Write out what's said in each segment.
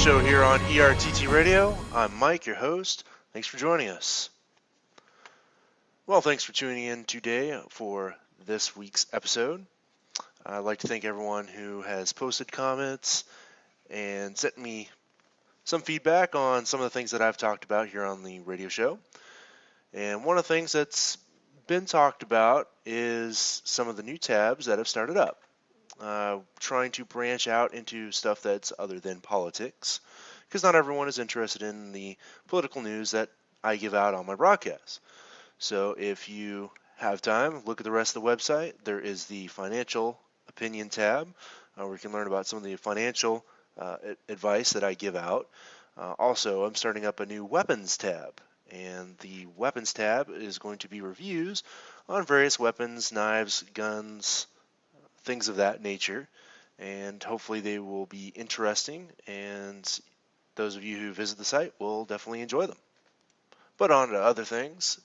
show here on ERTT Radio. I'm Mike, your host. Thanks for joining us. Well, thanks for tuning in today for this week's episode. I'd like to thank everyone who has posted comments and sent me some feedback on some of the things that I've talked about here on the radio show. And one of the things that's been talked about is some of the new tabs that have started up. Trying to branch out into stuff that's other than politics, because not everyone is interested in the political news that I give out on my broadcast. So if you have time, look at the rest of the website. There is the financial opinion tab, where you can learn about some of the financial advice that I give out. Also, I'm starting up a new weapons tab, and the weapons tab is going to be reviews on various weapons, knives, guns, things of that nature, and hopefully they will be interesting, and those of you who visit the site will definitely enjoy them. But on to other things.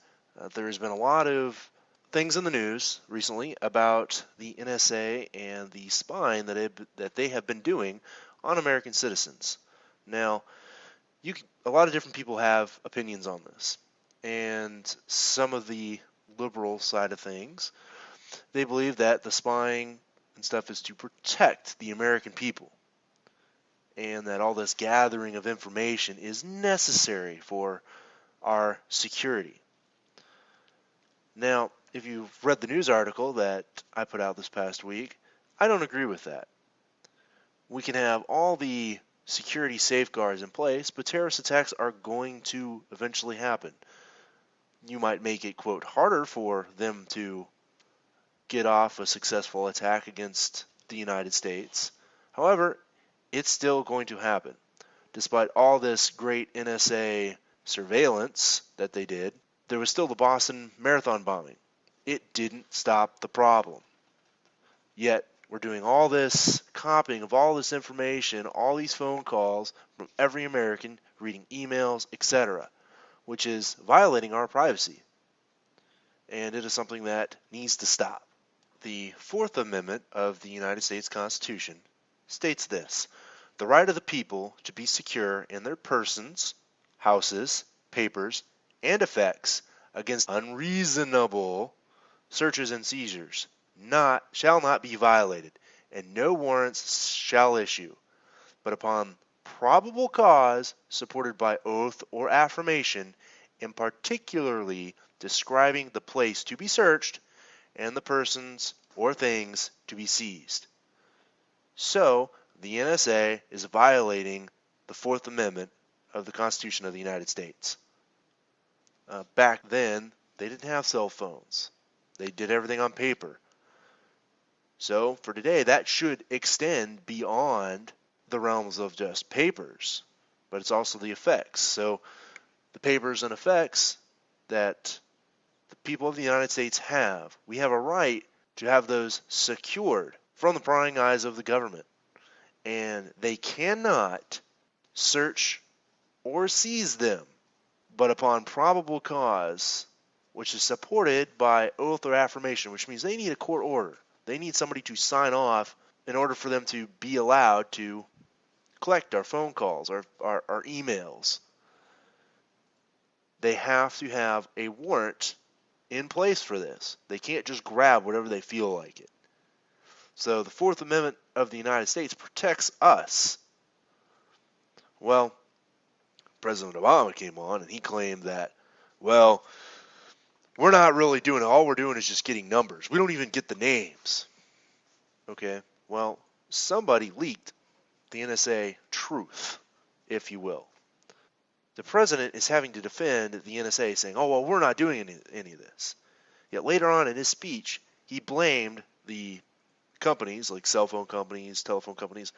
There's been a lot of things in the news recently about the NSA and the spying that they have been doing on American citizens. Now, a lot of different people have opinions on this, and some of the liberal side of things, they believe that the spying and stuff is to protect the American people, and that all this gathering of information is necessary for our security. Now, if you've read the news article that I put out this past week, I don't agree with that. We can have all the security safeguards in place, but terrorist attacks are going to eventually happen. You might make it, quote, harder for them to get off a successful attack against the United States. However, it's still going to happen. Despite all this great NSA surveillance that they did, there was still the Boston Marathon bombing. It didn't stop the problem. Yet, we're doing all this copying of all this information, all these phone calls from every American, reading emails, etc., which is violating our privacy. And it is something that needs to stop. The Fourth Amendment of the United States Constitution states this: the right of the people to be secure in their persons, houses, papers, and effects against unreasonable searches and seizures shall not be violated, and no warrants shall issue, but upon probable cause supported by oath or affirmation, and particularly describing the place to be searched and the persons or things to be seized. So, the NSA is violating the Fourth Amendment of the Constitution of the United States. Back then, they didn't have cell phones. They did everything on paper. So, for today, that should extend beyond the realms of just papers, but it's also the effects. So, the papers and effects that the people of the United States have, we have a right to have those secured from the prying eyes of the government. And they cannot search or seize them, but upon probable cause, which is supported by oath or affirmation, which means they need a court order. They need somebody to sign off in order for them to be allowed to collect our phone calls, our emails. They have to have a warrant in place for this. They can't just grab whatever they feel like it. So the Fourth Amendment of the United States protects us. Well, President Obama came on and he claimed that, well, we're not really doing it. All we're doing is just getting numbers. We don't even get the names. Okay, well, somebody leaked the NSA truth, if you will. The president is having to defend the NSA, saying, oh, well, we're not doing any of this. Yet later on in his speech, he blamed the companies, like cell phone companies, telephone companies,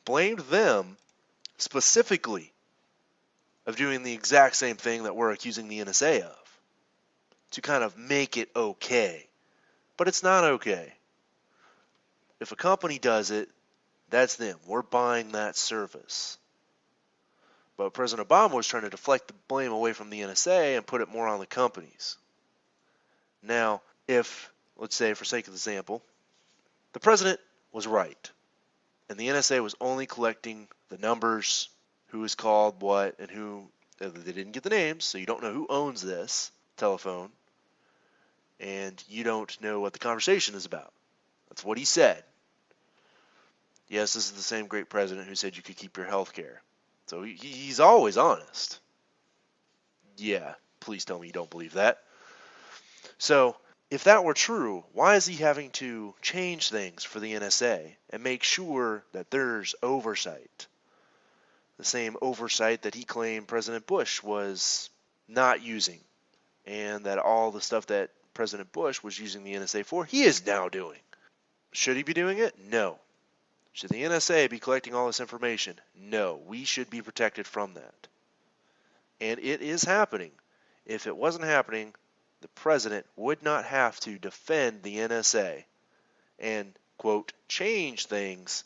blamed them specifically of doing the exact same thing that we're accusing the NSA of, to kind of make it okay. But it's not okay. If a company does it, that's them. We're buying that service. But President Obama was trying to deflect the blame away from the NSA and put it more on the companies. Now, if, let's say, for sake of example, the president was right, and the NSA was only collecting the numbers who is called what and who. They didn't get the names, so you don't know who owns this telephone, and you don't know what the conversation is about. That's what he said. Yes, this is the same great president who said you could keep your health care. So he's always honest. Yeah, please tell me you don't believe that. So, if that were true, why is he having to change things for the NSA and make sure that there's oversight? The same oversight that he claimed President Bush was not using, and that all the stuff that President Bush was using the NSA for, he is now doing. Should he be doing it? No. Should the NSA be collecting all this information? No. We should be protected from that. And it is happening. If it wasn't happening, the president would not have to defend the NSA and, quote, change things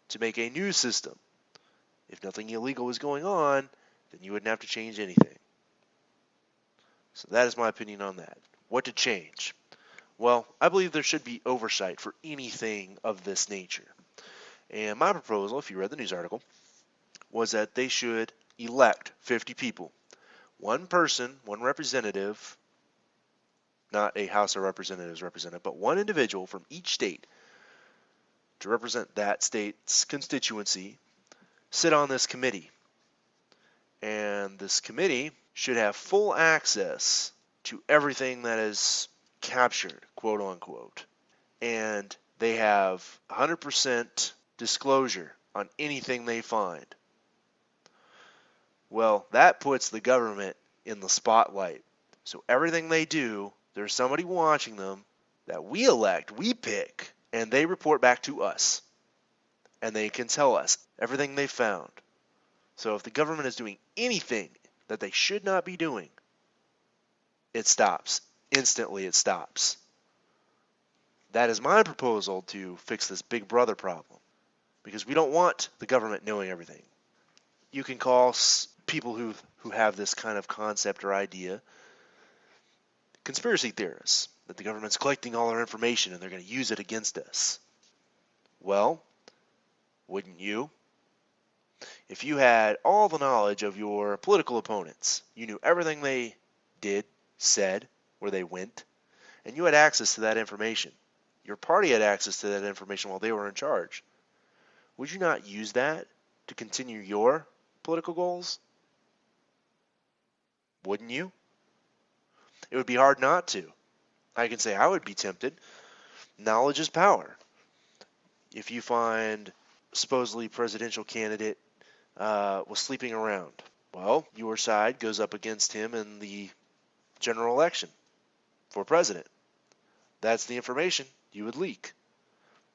to make a new system. If nothing illegal was going on, then you wouldn't have to change anything. So that is my opinion on that. What to change? Well, I believe there should be oversight for anything of this nature. And my proposal, if you read the news article, was that they should elect 50 people. One person, one representative, not a House of Representatives representative, but one individual from each state to represent that state's constituency, sit on this committee. And this committee should have full access to everything that is captured, quote unquote. And they have 100% disclosure on anything they find. Well, that puts the government in the spotlight. So everything they do, there's somebody watching them that we elect, we pick, and they report back to us. And they can tell us everything they found. So if the government is doing anything that they should not be doing, it stops. Instantly it stops. That is my proposal to fix this Big Brother problem. Because we don't want the government knowing everything. You can call people who have this kind of concept or idea conspiracy theorists, that the government's collecting all our information and they're going to use it against us. Well, wouldn't you? If you had all the knowledge of your political opponents, you knew everything they did, said, where they went, and you had access to that information, your party had access to that information while they were in charge, would you not use that to continue your political goals? Wouldn't you? It would be hard not to. I can say I would be tempted. Knowledge is power. If you find supposedly presidential candidate was sleeping around, well, your side goes up against him in the general election for president. That's the information you would leak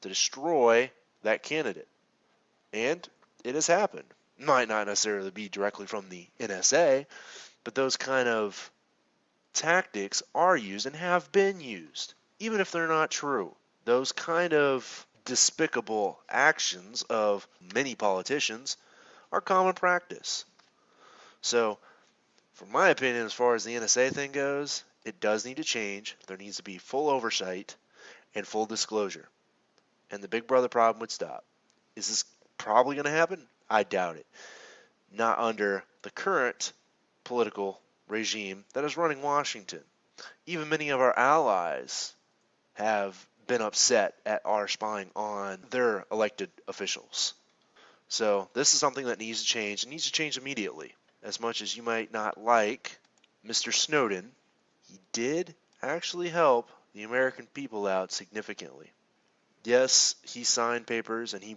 to destroy that candidate. And it has happened. Might not necessarily be directly from the NSA, but those kind of tactics are used and have been used, even if they're not true. Those kind of despicable actions of many politicians are common practice. So, from my opinion, as far as the NSA thing goes, it does need to change. There needs to be full oversight and full disclosure. And the Big Brother problem would stop. Is this probably going to happen? I doubt it. Not under the current political regime that is running Washington. Even many of our allies have been upset at our spying on their elected officials. So this is something that needs to change. It needs to change immediately. As much as you might not like Mr. Snowden, he did actually help the American people out significantly. Yes, he signed papers and he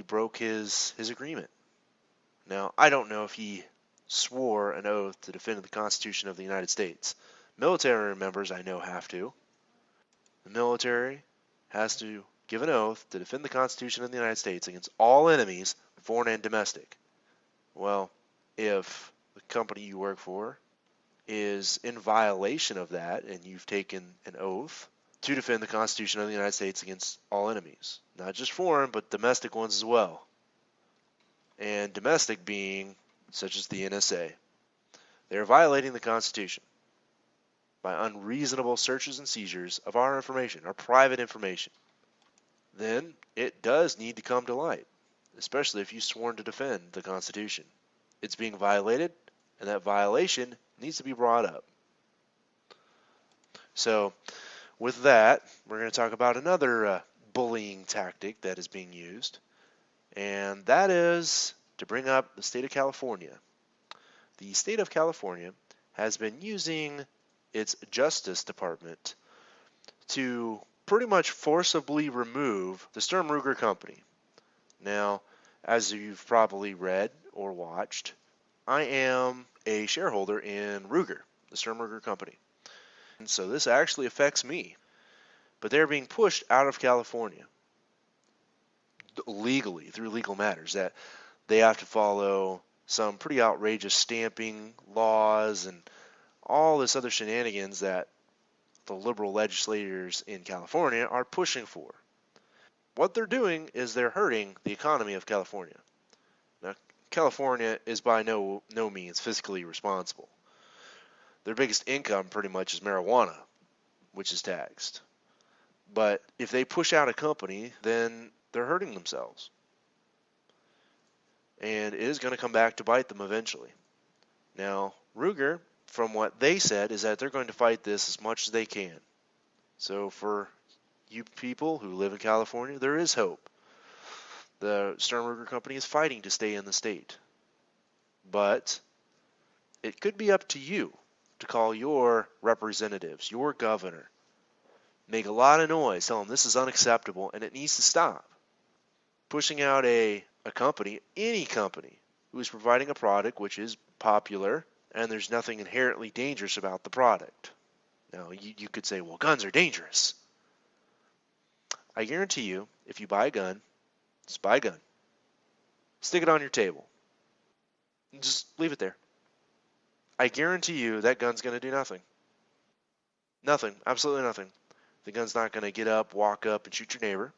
broke his agreement. Now, I don't know if he swore an oath to defend the Constitution of the United States. Military members, I know, have to. The military has to give an oath to defend the Constitution of the United States against all enemies, foreign and domestic. Well, if the company you work for is in violation of that and you've taken an oath to defend the Constitution of the United States against all enemies, not just foreign, but domestic ones as well. And domestic being such as the NSA. They are violating the Constitution by unreasonable searches and seizures of our information, our private information. Then it does need to come to light, especially if you've sworn to defend the Constitution. it's being violated, and that violation needs to be brought up. So, with that, we're going to talk about another bullying tactic that is being used, and that is to bring up the state of California. The state of California has been using its Justice Department to pretty much forcibly remove the Sturm Ruger Company. Now, as you've probably read or watched, I am a shareholder in Ruger, the Sturm Ruger Company. And so this actually affects me. But they're being pushed out of California legally through legal matters that they have to follow some pretty outrageous stamping laws and all this other shenanigans that the liberal legislators in California are pushing for. What they're doing is they're hurting the economy of California. Now, California is by no means fiscally responsible. Their biggest income pretty much is marijuana, which is taxed. But if they push out a company, then they're hurting themselves. And it is going to come back to bite them eventually. Now, Ruger, from what they said, is that they're going to fight this as much as they can. So for you people who live in California, there is hope. The Sturm Ruger Company is fighting to stay in the state. But it could be up to you to call your representatives, your governor, make a lot of noise, tell them this is unacceptable and it needs to stop. Pushing out a company, any company, who is providing a product which is popular and there's nothing inherently dangerous about the product. Now, you could say, well, guns are dangerous. I guarantee you, if you buy a gun, just buy a gun. Stick it on your table. And just leave it there. I guarantee you that gun's going to do nothing. Nothing. Absolutely nothing. The gun's not going to get up, walk up, and shoot your neighbor.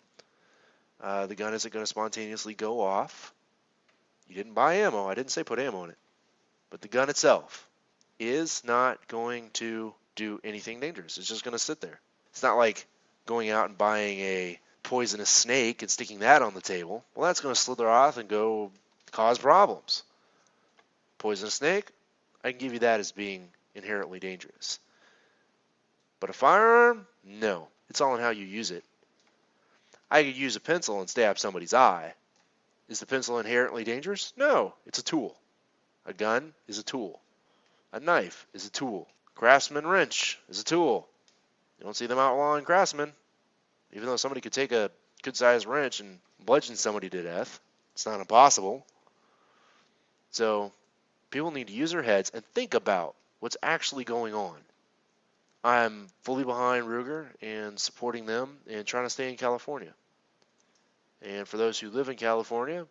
The gun isn't going to spontaneously go off. You didn't buy ammo. I didn't say put ammo in it. But the gun itself is not going to do anything dangerous. It's just going to sit there. It's not like going out and buying a poisonous snake and sticking that on the table. Well, that's going to slither off and go cause problems. Poisonous snake, I can give you that as being inherently dangerous. But a firearm? No. It's all in how you use it. I could use a pencil and stab somebody's eye. Is the pencil inherently dangerous? No. It's a tool. A gun is a tool. A knife is a tool. Craftsman wrench is a tool. You don't see them outlawing craftsmen. Even though somebody could take a good-sized wrench and bludgeon somebody to death. It's not impossible. So, people need to use their heads and think about what's actually going on. I'm fully behind Ruger and supporting them and trying to stay in California. And for those who live in California,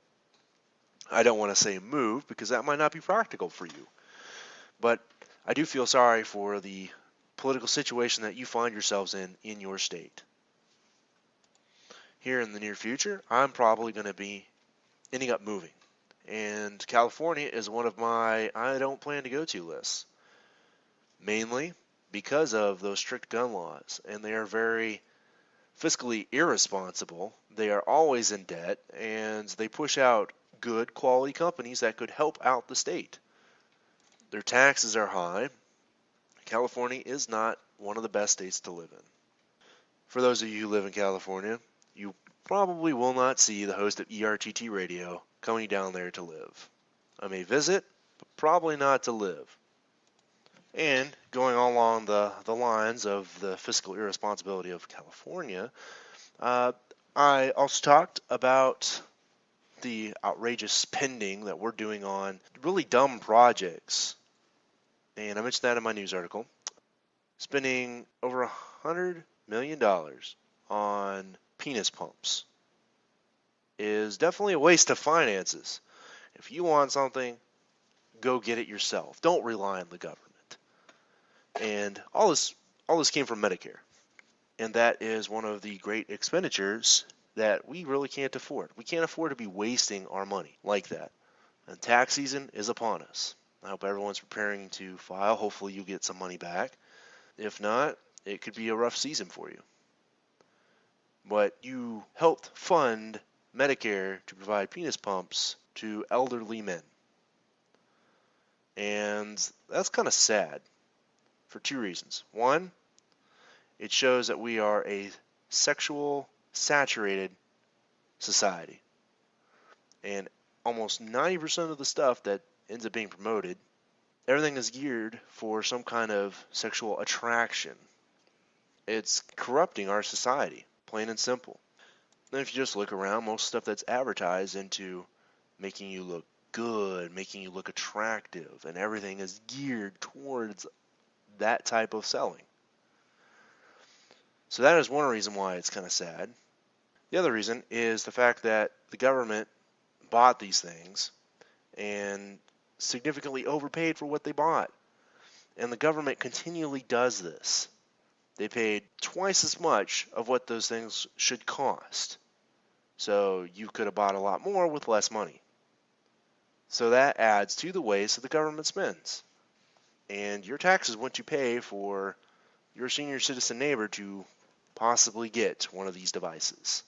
I don't want to say move because that might not be practical for you. But I do feel sorry for the political situation that you find yourselves in your state. Here in the near future, I'm probably going to be ending up moving. And California is one of my I don't plan to go to lists. Mainly because of those strict gun laws. And they are very fiscally irresponsible. They are always in debt. And they push out good quality companies that could help out the state. Their taxes are high. California is not one of the best states to live in. For those of you who live in California, you probably will not see the host of ERTT Radio coming down there to live. I may visit, but probably not to live. And going along the lines of the fiscal irresponsibility of California, I also talked about the outrageous spending that we're doing on really dumb projects. And I mentioned that in my news article. Spending over $100 million on penis pumps is definitely a waste of finances. If you want something, go get it yourself. Don't rely on the government. And all this came from Medicare. And that is one of the great expenditures that we really can't afford. We can't afford to be wasting our money like that. And tax season is upon us. I hope everyone's preparing to file. Hopefully you get some money back. If not, it could be a rough season for you. But you helped fund Medicare to provide penis pumps to elderly men. And that's kind of sad for two reasons. One, it shows that we are a sexual saturated society. And almost 90% of the stuff that ends up being promoted, everything is geared for some kind of sexual attraction. It's corrupting our society, plain and simple. And if you just look around, most stuff that's advertised into making you look good, making you look attractive, and everything is geared towards that type of selling. So that is one reason why it's kind of sad. The other reason is the fact that the government bought these things and significantly overpaid for what they bought. And the government continually does this. They paid twice as much of what those things should cost. So you could have bought a lot more with less money. So that adds to the ways that the government spends. And your taxes what you pay for your senior citizen neighbor to possibly get one of these devices.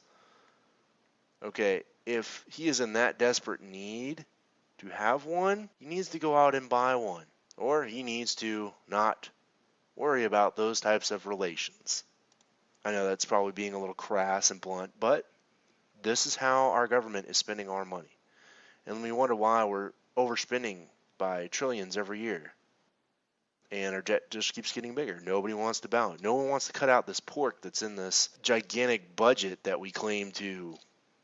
Okay, if he is in that desperate need to have one, he needs to go out and buy one. Or he needs to not worry about those types of relations. I know that's probably being a little crass and blunt, but this is how our government is spending our money. And we wonder why we're overspending by trillions every year. And our debt just keeps getting bigger. Nobody wants to balance. No one wants to cut out this pork that's in this gigantic budget that we claim to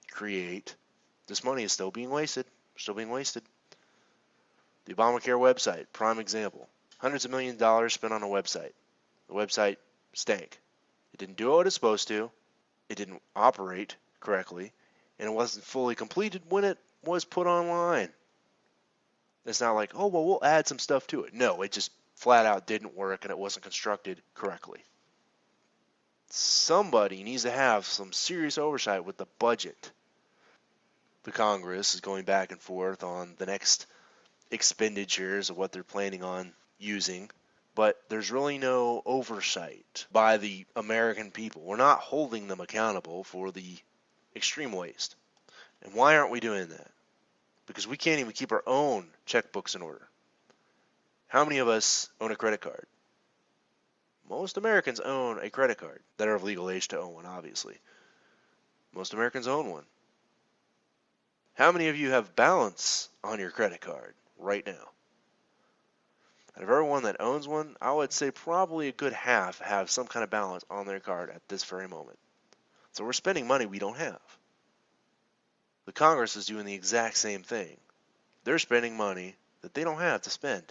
create. This money is still being wasted. Still being wasted. The Obamacare website, prime example. Hundreds of millions of dollars spent on a website. The website stank. It didn't do what it's supposed to. It didn't operate correctly. And it wasn't fully completed when it was put online. It's not like, oh, well, we'll add some stuff to it. No, it just flat out didn't work and it wasn't constructed correctly. Somebody needs to have some serious oversight with the budget. The Congress is going back and forth on the next expenditures of what they're planning on using, but there's really no oversight by the American people. We're not holding them accountable for the extreme waste. And why aren't we doing that? Because we can't even keep our own checkbooks in order. How many of us own a credit card? Most Americans own a credit card that are of legal age to own one, obviously. Most Americans own one. How many of you have balance on your credit card right now? Out of everyone that owns one, I would say probably a good half have some kind of balance on their card at this very moment. So we're spending money we don't have. The Congress is doing the exact same thing. They're spending money that they don't have to spend.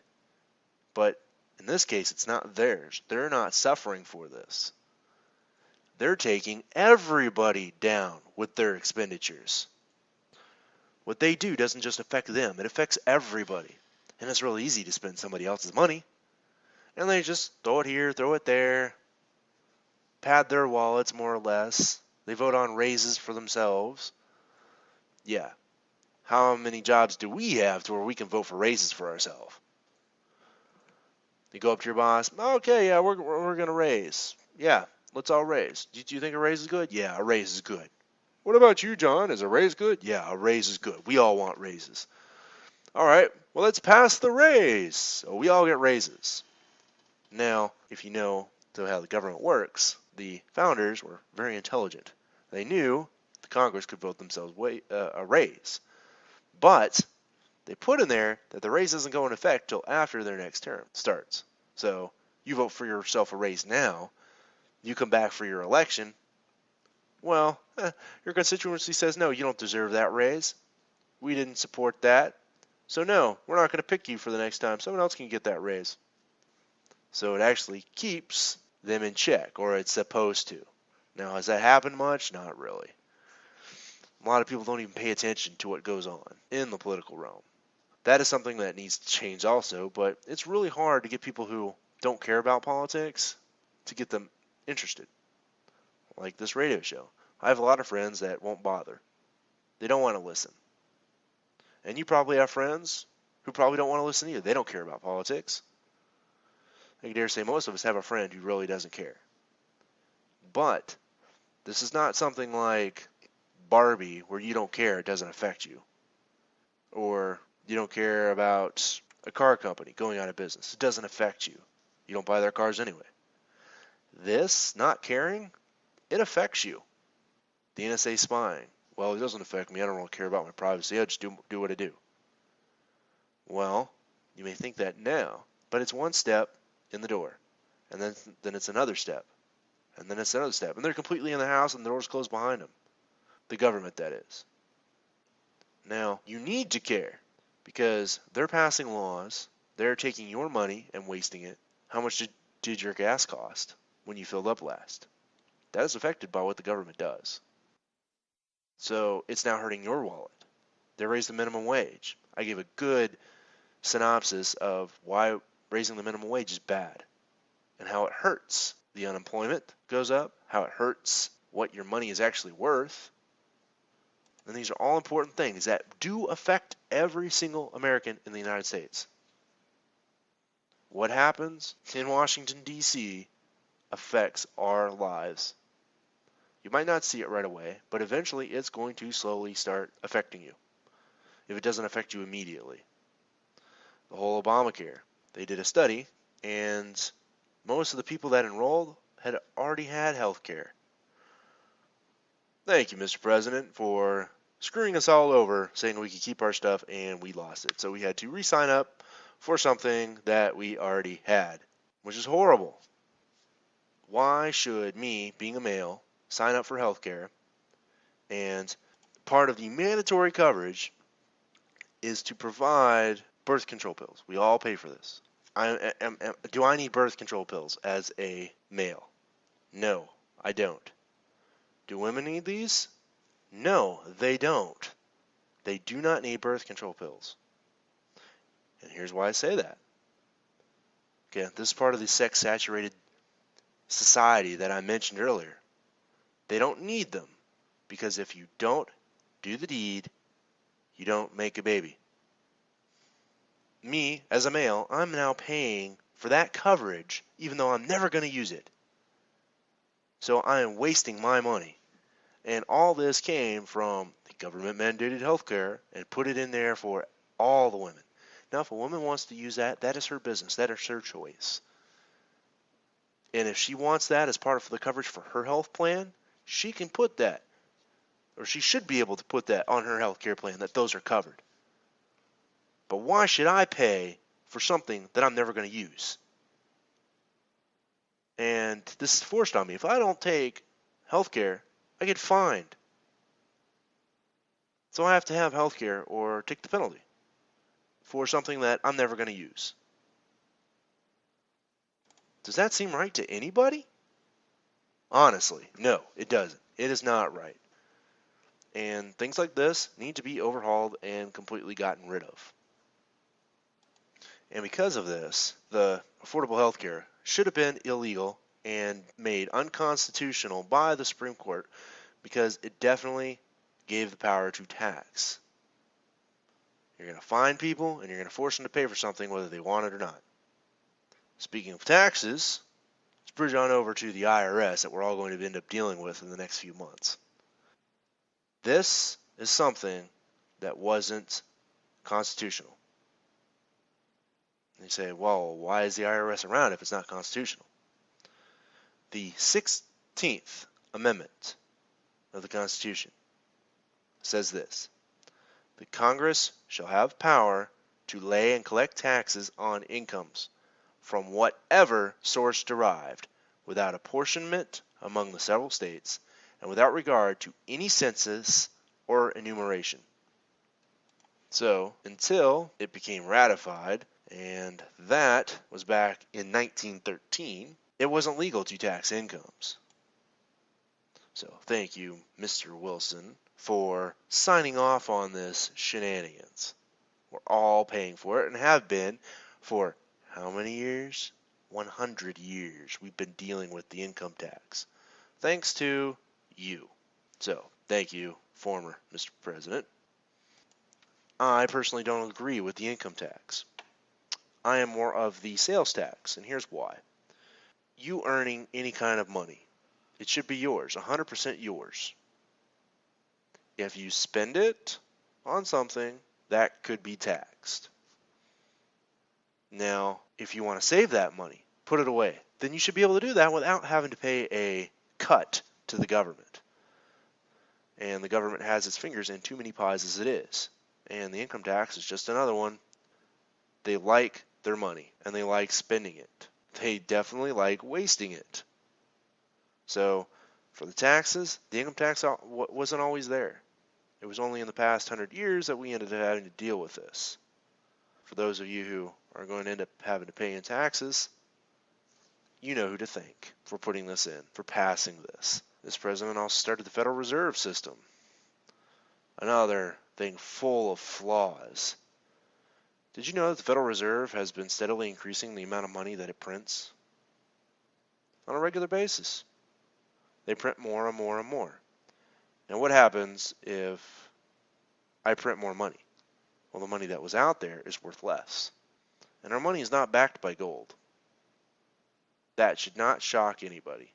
But in this case, it's not theirs. They're not suffering for this. They're taking everybody down with their expenditures. What they do doesn't just affect them, it affects everybody. And it's really easy to spend somebody else's money. And they just throw it here, throw it there, pad their wallets more or less. They vote on raises for themselves. Yeah. How many jobs do we have to where we can vote for raises for ourselves? You go up to your boss, okay, yeah, we're going to raise. Yeah, let's all raise. Do you think a raise is good? Yeah, a raise is good. What about you, John? Is a raise good? Yeah, a raise is good. We all want raises. All right, well, let's pass the raise. So we all get raises. Now, if you know how the government works, the founders were very intelligent. They knew the Congress could vote themselves a raise. But they put in there that the raise doesn't go into effect till after their next term starts. So you vote for yourself a raise now, you come back for your election, well, your constituency says, no, you don't deserve that raise. We didn't support that. So no, we're not going to pick you for the next time. Someone else can get that raise. So it actually keeps them in check, or it's supposed to. Now, has that happened much? Not really. A lot of people don't even pay attention to what goes on in the political realm. That is something that needs to change also, but it's really hard to get people who don't care about politics to get them interested. Like this radio show. I have a lot of friends that won't bother. They don't want to listen. And you probably have friends who probably don't want to listen either. They don't care about politics. I dare say most of us have a friend who really doesn't care. But this is not something like Barbie where you don't care, it doesn't affect you. Or you don't care about a car company going out of business. It doesn't affect you. You don't buy their cars anyway. This, not caring, it affects you. The NSA spying. Well, it doesn't affect me. I don't really care about my privacy. I just do what I do. Well, you may think that now, but it's one step in the door, and then it's another step, and then it's another step, and they're completely in the house, and the door's closed behind them. The government, that is. Now, you need to care, because they're passing laws, they're taking your money and wasting it. How much did your gas cost when you filled up last? That is affected by what the government does. So it's now hurting your wallet. They raised the minimum wage. I gave a good synopsis of why raising the minimum wage is bad and how it hurts. The unemployment goes up, how it hurts what your money is actually worth. And these are all important things that do affect every single American in the United States. What happens in Washington, D.C. affects our lives. You might not see it right away, but eventually it's going to slowly start affecting you if it doesn't affect you immediately. The whole Obamacare, they did a study, and most of the people that enrolled had already had health care. Thank you, Mr. President, for screwing us all over, saying we could keep our stuff, and we lost it. So we had to re-sign up for something that we already had, which is horrible. Why should me, being a male, sign up for health care, and part of the mandatory coverage is to provide birth control pills? We all pay for this. Do I need birth control pills as a male? No, I don't. Do women need these? No, they don't. They do not need birth control pills. And here's why I say that. Okay, this is part of the sex-saturated society that I mentioned earlier. They don't need them because if you don't do the deed, you don't make a baby. Me, as a male, I'm now paying for that coverage even though I'm never going to use it. So I am wasting my money. And all this came from the government-mandated health care and put it in there for all the women. Now, if a woman wants to use that, that is her business. That is her choice. And if she wants that as part of the coverage for her health plan, she can put that, or she should be able to put that on her health care plan, that those are covered. But why should I pay for something that I'm never going to use? And this is forced on me. If I don't take health care, I get fined. So I have to have health care or take the penalty for something that I'm never going to use. Does that seem right to anybody? Honestly, no, it doesn't. It is not right. And things like this need to be overhauled and completely gotten rid of. And because of this, the Affordable Health Care should have been illegal and made unconstitutional by the Supreme Court because it definitely gave the power to tax. You're going to fine people and you're going to force them to pay for something whether they want it or not. Speaking of taxes, let's bridge on over to the IRS that we're all going to end up dealing with in the next few months. This is something that wasn't constitutional. And you say, well, why is the IRS around if it's not constitutional? The 16th Amendment of the Constitution says this: the Congress shall have power to lay and collect taxes on incomes from whatever source derived, without apportionment among the several states, and without regard to any census or enumeration. So, until it became ratified, and that was back in 1913, it wasn't legal to tax incomes. So, thank you, Mr. Wilson, for signing off on this shenanigans. We're all paying for it and have been for how many years? 100 years we've been dealing with the income tax. Thanks to you. So, thank you, former Mr. President. I personally don't agree with the income tax. I am more of the sales tax, and here's why. You earning any kind of money, it should be yours, 100% yours. If you spend it on something, that could be taxed. Now, if you want to save that money, put it away, then you should be able to do that without having to pay a cut to the government. And the government has its fingers in too many pies as it is. And the income tax is just another one. They like their money and they like spending it. They definitely like wasting it. So, for the taxes, the income tax wasn't always there. It was only in the past 100 years that we ended up having to deal with this. For those of you who are going to end up having to pay in taxes, you know who to thank for putting this in, for passing this. This president also started the Federal Reserve System. Another thing full of flaws. Did you know that the Federal Reserve has been steadily increasing the amount of money that it prints on a regular basis? They print more and more and more. Now what happens if I print more money? Well, the money that was out there is worth less. And our money is not backed by gold. That should not shock anybody.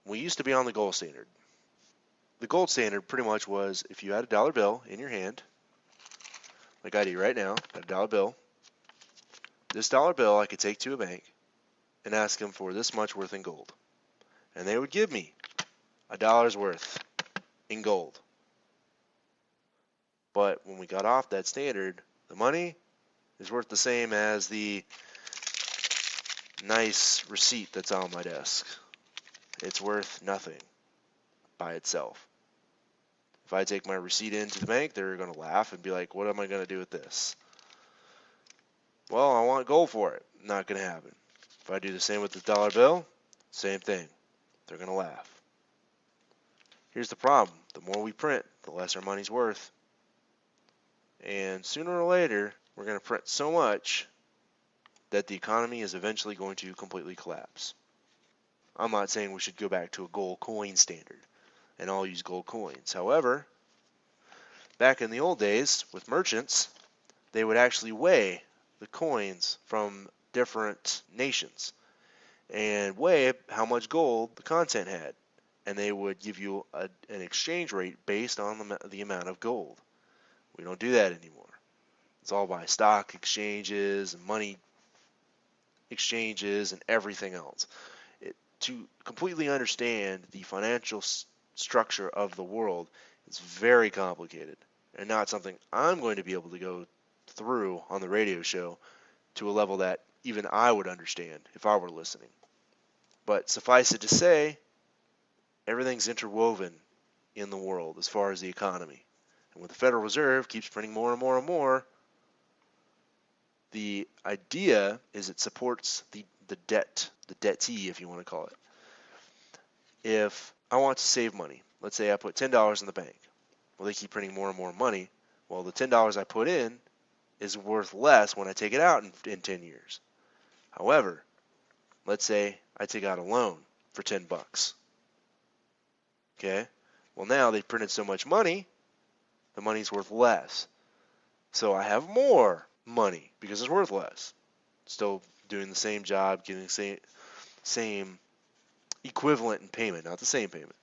We used to be on the gold standard. The gold standard pretty much was if you had a dollar bill in your hand, like I do right now, a dollar bill. This dollar bill I could take to a bank and ask them for this much worth in gold. And they would give me a dollar's worth in gold. But when we got off that standard, the money is worth the same as the nice receipt that's on my desk. It's worth nothing by itself. If I take my receipt into the bank, they're going to laugh and be like, what am I going to do with this? Well, I want gold for it. Not going to happen. If I do the same with the dollar bill, same thing. They're going to laugh. Here's the problem. The more we print, the less our money's worth. And sooner or later, we're going to print so much that the economy is eventually going to completely collapse. I'm not saying we should go back to a gold coin standard and all use gold coins. However, back in the old days with merchants, they would actually weigh the coins from different nations and weigh how much gold the content had. And they would give you an exchange rate based on the amount of gold. We don't do that anymore. It's all by stock exchanges and money exchanges and everything else. To completely understand the financial structure of the world, it's very complicated and not something I'm going to be able to go through on the radio show to a level that even I would understand if I were listening. But suffice it to say, everything's interwoven in the world as far as the economy. And when the Federal Reserve keeps printing more and more and more, the idea is it supports the debt, the dettee if you want to call it. If I want to save money, let's say I put $10 in the bank. Well, they keep printing more and more money. Well, the $10 I put in is worth less when I take it out in 10 years. However, let's say I take out a loan for 10 bucks. Okay? Well, now they've printed so much money, the money's worth less. So I have more money because it's worth less. Still doing the same job, getting the same equivalent in payment, not the same payment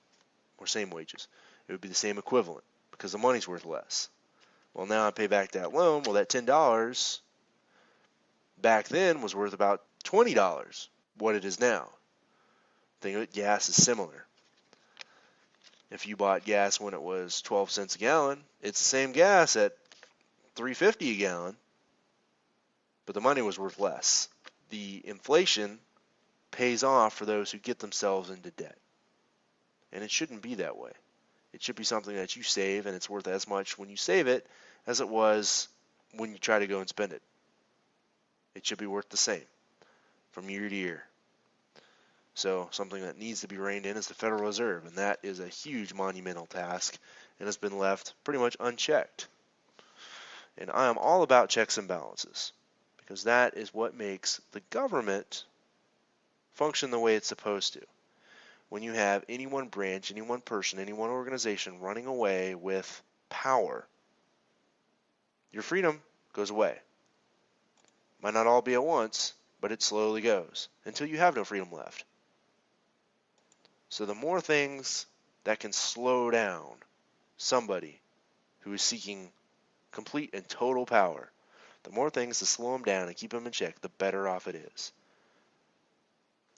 or same wages. It would be the same equivalent because the money's worth less. Well, now I pay back that loan. Well, that $10 back then was worth about $20, what it is now. Think of it, gas is similar. If you bought gas when it was 12 cents a gallon, it's the same gas at $3.50 a gallon, but the money was worth less. The inflation pays off for those who get themselves into debt. And it shouldn't be that way. It should be something that you save, and it's worth as much when you save it as it was when you try to go and spend it. It should be worth the same from year to year. So something that needs to be reined in is the Federal Reserve, and that is a huge monumental task and has been left pretty much unchecked. And I am all about checks and balances because that is what makes the government function the way it's supposed to. When you have any one branch, any one person, any one organization running away with power, your freedom goes away. Might not all be at once, but it slowly goes until you have no freedom left. So the more things that can slow down somebody who is seeking complete and total power, the more things to slow them down and keep them in check, the better off it is.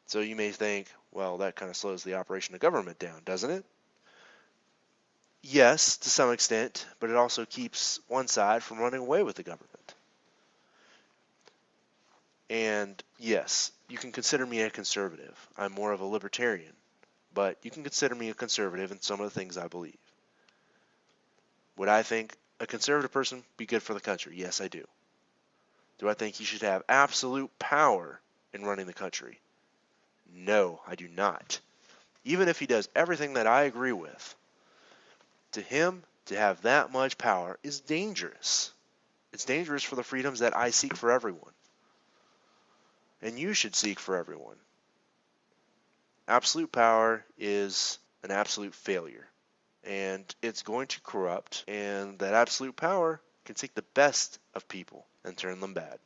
So you may think, well, that kind of slows the operation of government down, doesn't it? Yes, to some extent, but it also keeps one side from running away with the government. And yes, you can consider me a conservative. I'm more of a libertarian, but you can consider me a conservative in some of the things I believe. Would I think a conservative person be good for the country? Yes, I do. Do I think he should have absolute power in running the country? No, I do not. Even if he does everything that I agree with, to him, to have that much power is dangerous. It's dangerous for the freedoms that I seek for everyone. And you should seek for everyone. Absolute power is an absolute failure. And it's going to corrupt, and that absolute power can take the best of people and turn them bad.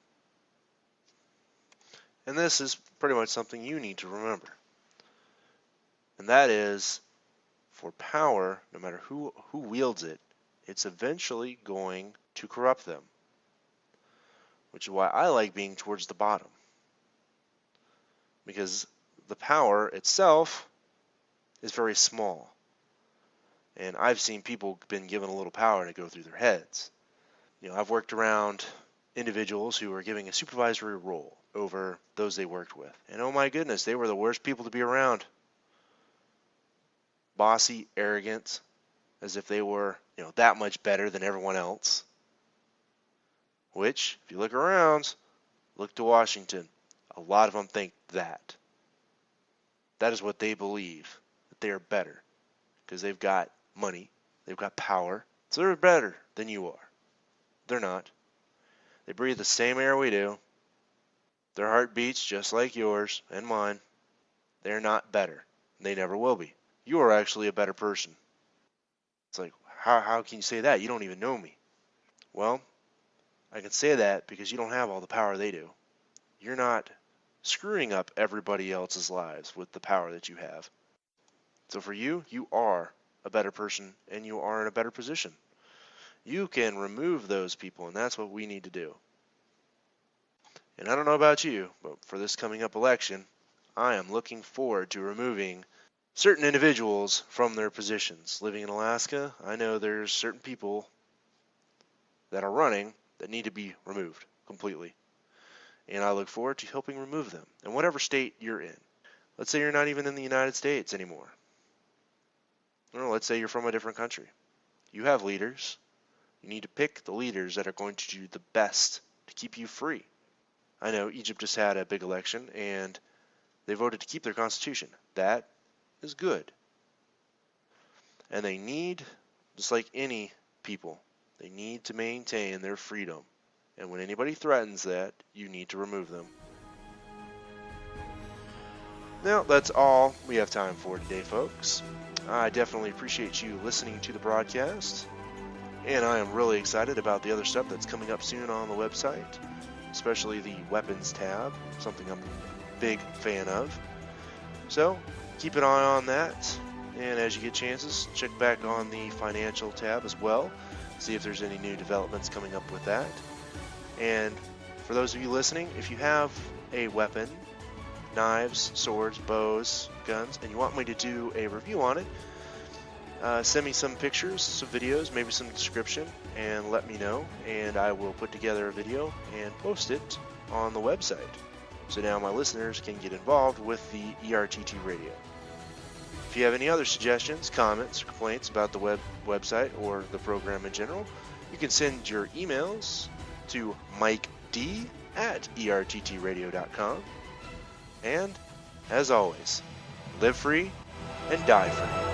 And this is pretty much something you need to remember. And that is, for power, no matter who wields it, it's eventually going to corrupt them. Which is why I like being towards the bottom. Because the power itself is very small. And I've seen people been given a little power to go through their heads. I've worked around individuals who were giving a supervisory role over those they worked with. And oh my goodness, they were the worst people to be around. Bossy, arrogant, as if they were, that much better than everyone else. Which, if you look around, look to Washington, a lot of them think that. That is what they believe, that they are better. Because they've got money, they've got power, so they're better than you are. They're not. They breathe the same air we do. Their heart beats just like yours and mine. They're not better. They never will be. You are actually a better person. It's like, how can you say that? You don't even know me. Well, I can say that because you don't have all the power they do. You're not screwing up everybody else's lives with the power that you have. So for you, you are a better person and you are in a better position. You can remove those people, and that's what we need to do. And I don't know about you, but for this coming up election, I am looking forward to removing certain individuals from their positions. Living in Alaska, I know there's certain people that are running that need to be removed completely. And I look forward to helping remove them in whatever state you're in. Let's say you're not even in the United States anymore. Or let's say you're from a different country. You have leaders. You need to pick the leaders that are going to do the best to keep you free. I know Egypt just had a big election and they voted to keep their constitution. That is good. And they need, just like any people, they need to maintain their freedom. And when anybody threatens that, you need to remove them. Now, that's all we have time for today, folks. I definitely appreciate you listening to the broadcast. And I am really excited about the other stuff that's coming up soon on the website, especially the weapons tab, something I'm a big fan of. So, keep an eye on that. And as you get chances, check back on the financial tab as well. See if there's any new developments coming up with that. And for those of you listening, if you have a weapon, knives, swords, bows, guns, and you want me to do a review on it, send me some pictures, some videos, maybe some description, and let me know, and I will put together a video and post it on the website. So now my listeners can get involved with the ERTT radio. If you have any other suggestions, comments, or complaints about the website or the program in general, you can send your emails to miked@erttradio.com. And, as always, live free and die free.